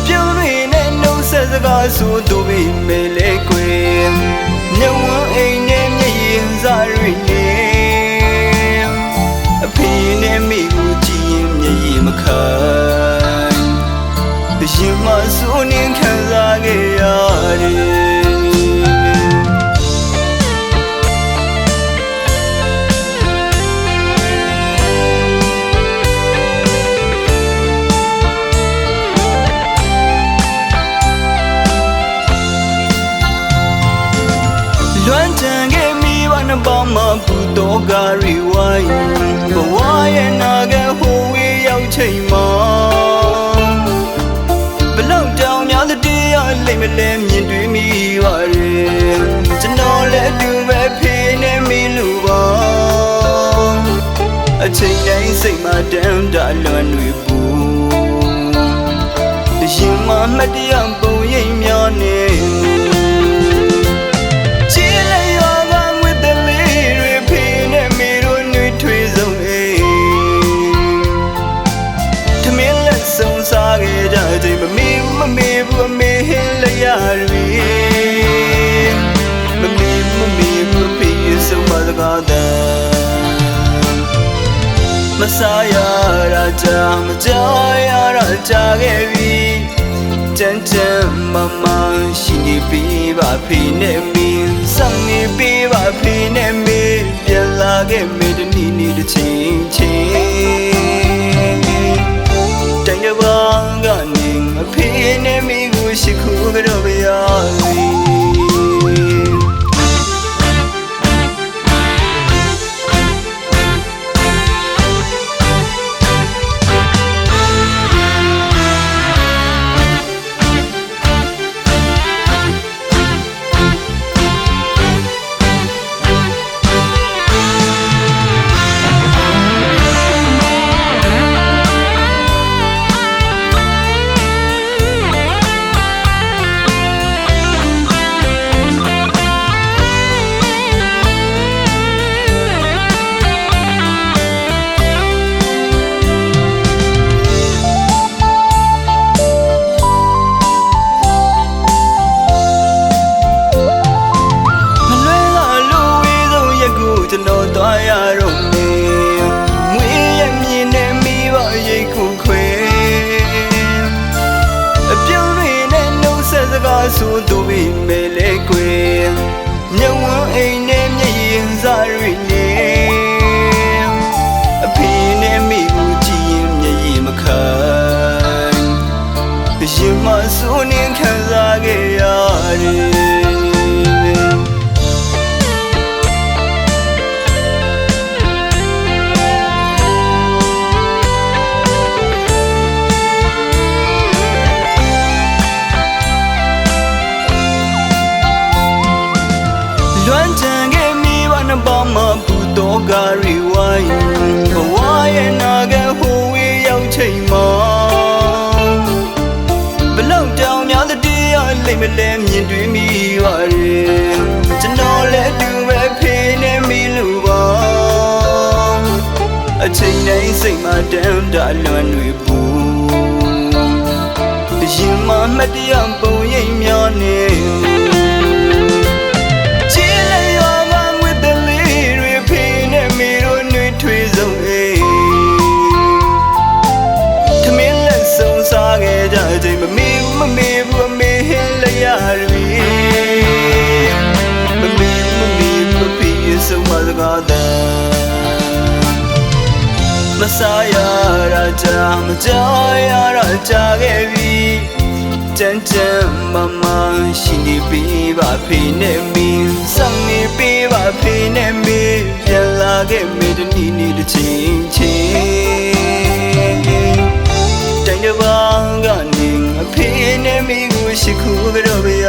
ပြုံးတွေနဲ့နှုတ်ဆက်စကားဆိုသူပေမဲ့လေကွယ်ညဝန်းအိမ်နဲ့မျက်ရည်စားတွေနဲ့အဖေနဲ့မိကိုကြည့်ရင်မျက်ရည်မခံရင်မဆိုးနေခံစားခဲ့ရတယ်လွမ်းကြံခဲ့မိပါနှပေါင်းမှာဘူတော်ကားရီဝိုင်းဘဝရဲ့နာကဟိုဝေးရောက်ချိန်မှာဘလောက်တောင်များတဲ့တရားလိမ့်မလဲမြင်တွေ့မိပါရဲ့ကျွန်တော်လည်းအတူပဲဖေးနေမိလို့ပါအချိန်တိုင်းစိတ်မှတမ်းတလွမ်းတွေပူရင်မမတရားပုံရိပ်များနေစားခဲ့ကြချိန်မမေဘူးမမေဘူးအမေဟင်းလိုက်ရပြီမမေဘူးဖေးဆုံးမစကားတမ်းမစားရတာကြာမကြောက်ရတာကြာခဲ့ပြီကြမ်းကြမ်းမမရှိနေပြီပါဖေးနဲ့မင်းဆောင်နေပြီပါဖေးနဲ့မင်းပြန်လာခဲ့မေတ္တနီနီတစ်ချိန်ချင်းတိုင်းတစ်ပါးကနေအဖေနဲ့မိကိုရှိခိုးကြတော့ပြရပြီကျွန်တော်သွားရတော့မယ်မွေးရမြင်နဲ့မိဘရိတ်ခုခွဲအပြုံးတွေနဲ့နှုတ်ဆက်စကားဆိုသူပေမဲ့လေကွယ်ညဝန်းအိမ်နဲ့မျက်ရည်စားတွေနဲ့အဖေနဲ့မိကိုကြည့်ရင်မျက်ရည်မခံရင်မဆိုးနေခံစားခဲ့ရတယ်လွမ်းကြံခဲ့မိပါနှပေါင်းမှာဘူတော်ကားရီဝိုင်းဘဝရဲ့နာကဟိုဝေးရောက်ချိန်မှာဘလောက်တောင်များတဲ့တရားလိမ့်မလဲမြင်တွေ့မိပါရဲ့ကျွန်တော်လည်းအတူပဲဖေးနေမိလို့ပါအချိန်တိုင်းစိတ်မှတမ်းတလွမ်းတွေပူရင်မမတရားပုံရိပ်များနေစားခဲ့ကြချိန်မမေဘူးအမေဟင်းလိုက်ရပြီမမေဘူးဖေးဆုံးမစကားတမ်းမစားရတာကြာမကြောက်ရတာကြာခဲ့ပြီကြမ်းကြမ်းမရှိနေပြီပါဖေးနဲ့မင်းဆောင်နေပြီပါဖေးနဲ့မင်းပြန်လာခဲ့မေတ္တနီနီတစ်ချိန်ချင်းတိုင်းတစ်ပါးကနေအဖေနဲ့မိကိုရှိခိုးကြတော့ပြရ